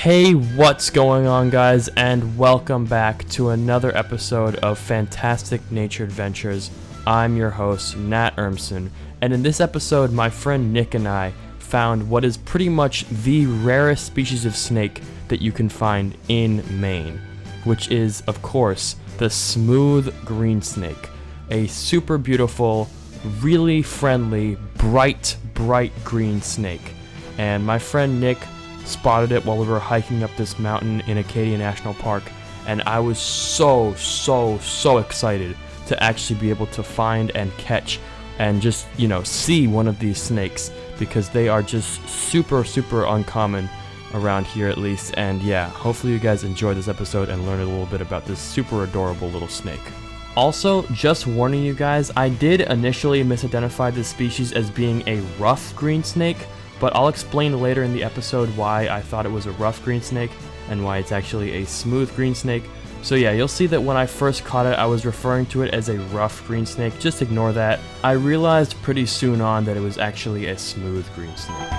Hey, what's going on, guys, and welcome back to another episode of Fantastic Nature Adventures. I'm your host, Nat Urmson, and in this episode, my friend Nick and I found what is pretty much the rarest species of snake that you can find in Maine, which is, of course, the smooth green snake, a super beautiful, really friendly, bright green snake. And my friend Nick spotted it while we were hiking up this mountain in Acadia National Park, and I was so excited to actually be able to find and catch and just, see one of these snakes, because they are just super uncommon around here, at least. And yeah, hopefully you guys enjoy this episode and learn a little bit about this super adorable little snake. Also, just warning you guys, I did initially misidentify this species as being a rough green snake, but I'll explain later in the episode why I thought it was a rough green snake and why it's actually a smooth green snake. So yeah, you'll see that when I first caught it, I was referring to it as a rough green snake. Just ignore that. I realized pretty soon on that it was actually a smooth green snake.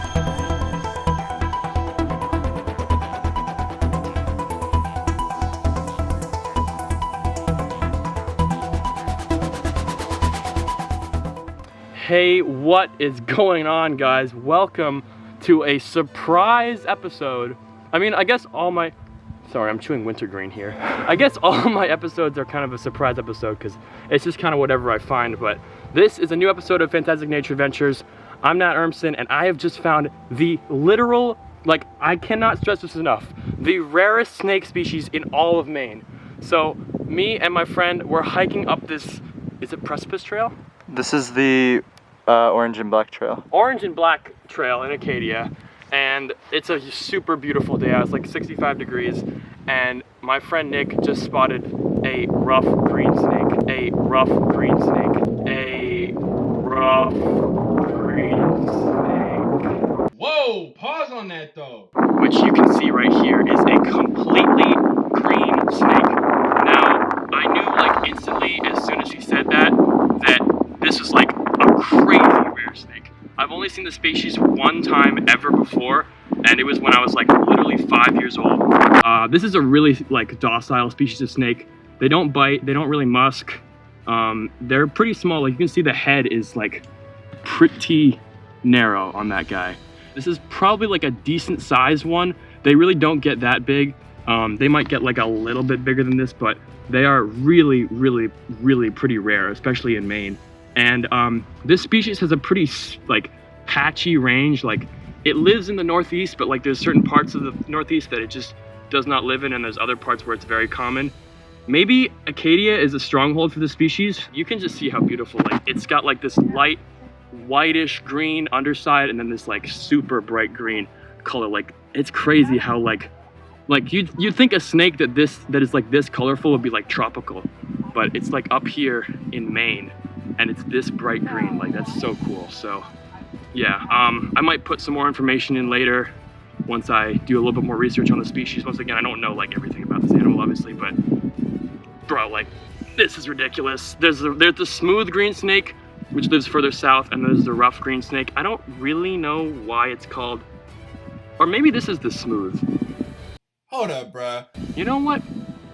Hey, what is going on, guys? Welcome to a surprise episode. Sorry, I'm chewing wintergreen here. I guess all my episodes are kind of a surprise episode because it's just kind of whatever I find, but this is a new episode of Fantastic Nature Adventures. I'm Nat Urmson, and I have just found the literal, I cannot stress this enough, the rarest snake species in all of Maine. So, me and my friend were hiking up this, is it Precipice Trail? This is the Orange and Black Trail. Orange and Black Trail in Acadia, and it's a super beautiful day. It's like 65 degrees, and my friend Nick just spotted a rough green snake. A rough green snake. A rough green snake. Whoa, pause on that though. Which you can see right here is a completely green snake. Now, I knew instantly as soon as he said that this was a crazy rare snake. I've only seen the species one time ever before, and it was when I was literally 5 years old. This is a really docile species of snake. They don't bite, they don't really musk. They're pretty small. You can see the head is pretty narrow on that guy. This is probably a decent sized one. They really don't get that big. They might get a little bit bigger than this, but they are really pretty rare, especially in Maine. And this species has a pretty patchy range. It lives in the Northeast, but there's certain parts of the Northeast that it just does not live in, and there's other parts where it's very common. Maybe Acadia is a stronghold for the species. You can just see how beautiful. It's got this light whitish green underside, and then this super bright green color. It's crazy how you'd think a snake that is this colorful would be tropical, but it's up here in Maine, and it's this bright green. That's so cool. So yeah, I might put some more information in later once I do a little bit more research on the species. Once again, I don't know everything about this animal, obviously, but bro, this is ridiculous. There's the smooth green snake, which lives further south, and there's the rough green snake. I don't really know why it's called, or maybe this is the smooth. Hold up, bruh. You know what?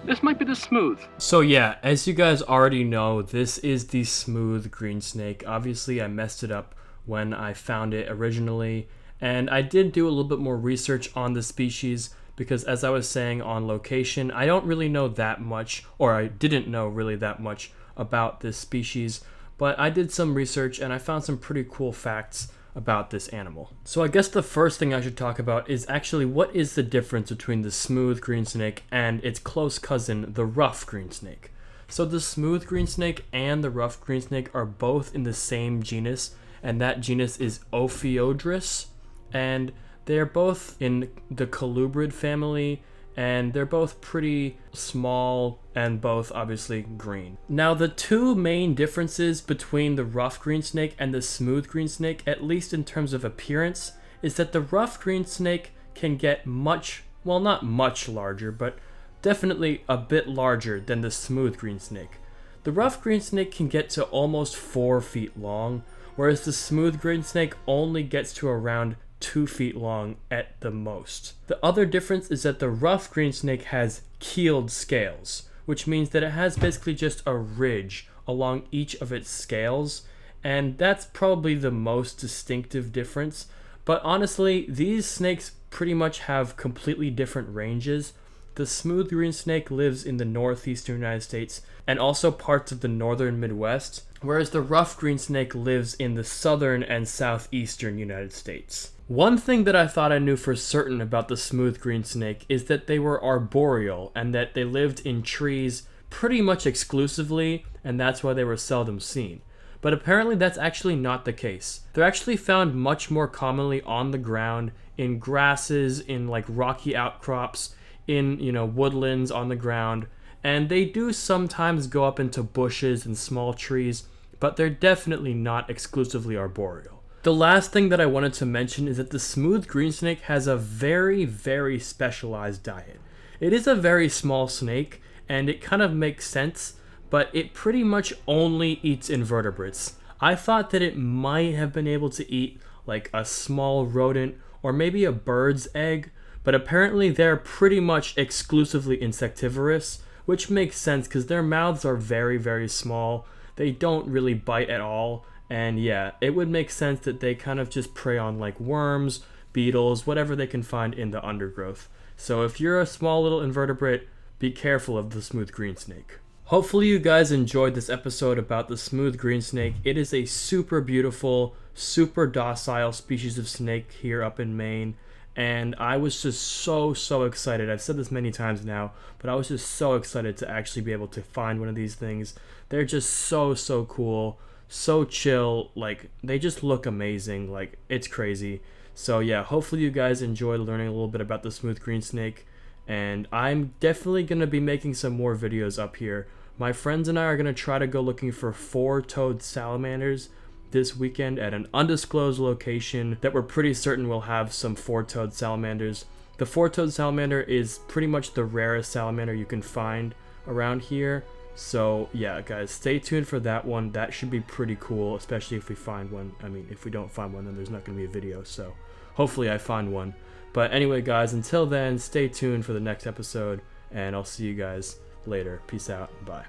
This might be the smooth. So yeah, as you guys already know, this is the smooth green snake. Obviously, I messed it up when I found it originally, and I did do a little bit more research on the species because, as I was saying on location, I don't really know that much, or I didn't know really that much about this species, but I did some research and I found some pretty cool facts about this animal. So I guess the first thing I should talk about is actually what is the difference between the smooth green snake and its close cousin, the rough green snake. So the smooth green snake and the rough green snake are both in the same genus, and that genus is Ophiodrus, and they're both in the colubrid family, and they're both pretty small and both obviously green. Now, the two main differences between the rough green snake and the smooth green snake, at least in terms of appearance, is that the rough green snake can get not much larger, but definitely a bit larger than the smooth green snake. The rough green snake can get to almost 4 feet long, whereas the smooth green snake only gets to around 2 feet long at the most. The other difference is that the rough green snake has keeled scales, which means that it has basically just a ridge along each of its scales, and that's probably the most distinctive difference. But honestly, these snakes pretty much have completely different ranges. The smooth green snake lives in the northeastern United States and also parts of the northern Midwest, whereas the rough green snake lives in the southern and southeastern United States. One thing that I thought I knew for certain about the smooth green snake is that they were arboreal and that they lived in trees pretty much exclusively, and that's why they were seldom seen. But apparently that's actually not the case. They're actually found much more commonly on the ground, in grasses, in like rocky outcrops, in, woodlands on the ground, and they do sometimes go up into bushes and small trees, but they're definitely not exclusively arboreal. The last thing that I wanted to mention is that the smooth green snake has a very, very specialized diet. It is a very small snake, and it kind of makes sense, but it pretty much only eats invertebrates. I thought that it might have been able to eat like a small rodent or maybe a bird's egg, but apparently they're pretty much exclusively insectivorous, which makes sense because their mouths are very, very small. They don't really bite at all, and yeah, it would make sense that they kind of just prey on like worms, beetles, whatever they can find in the undergrowth. So if you're a small little invertebrate, be careful of the smooth green snake. Hopefully you guys enjoyed this episode about the smooth green snake. It is a super beautiful, super docile species of snake here up in Maine. And I was just so excited. I've said this many times now, but I was just so excited to actually be able to find one of these things. They're just so cool, so chill, like they just look amazing, like it's crazy. So yeah, hopefully you guys enjoyed learning a little bit about the smooth green snake, and I'm definitely going to be making some more videos up here. My friends and I are going to try to go looking for 4-toed salamanders this weekend at an undisclosed location that we're pretty certain will have some 4-toed salamanders. The 4-toed salamander is pretty much the rarest salamander you can find around here. So yeah, guys, stay tuned for that one. That should be pretty cool, especially if we find one. I mean, if we don't find one, then there's not going to be a video, so hopefully I find one. But anyway, guys, until then, stay tuned for the next episode, and I'll see you guys later. Peace out. Bye.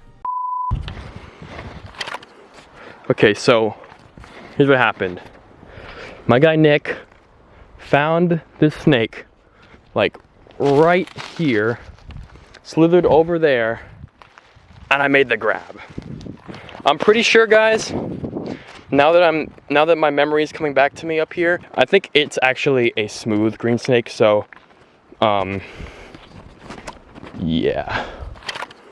Okay, so here's what happened. My guy Nick found this snake, like right here, slithered over there, and I made the grab. I'm pretty sure, guys, now that my memory is coming back to me up here, I think it's actually a smooth green snake, so yeah.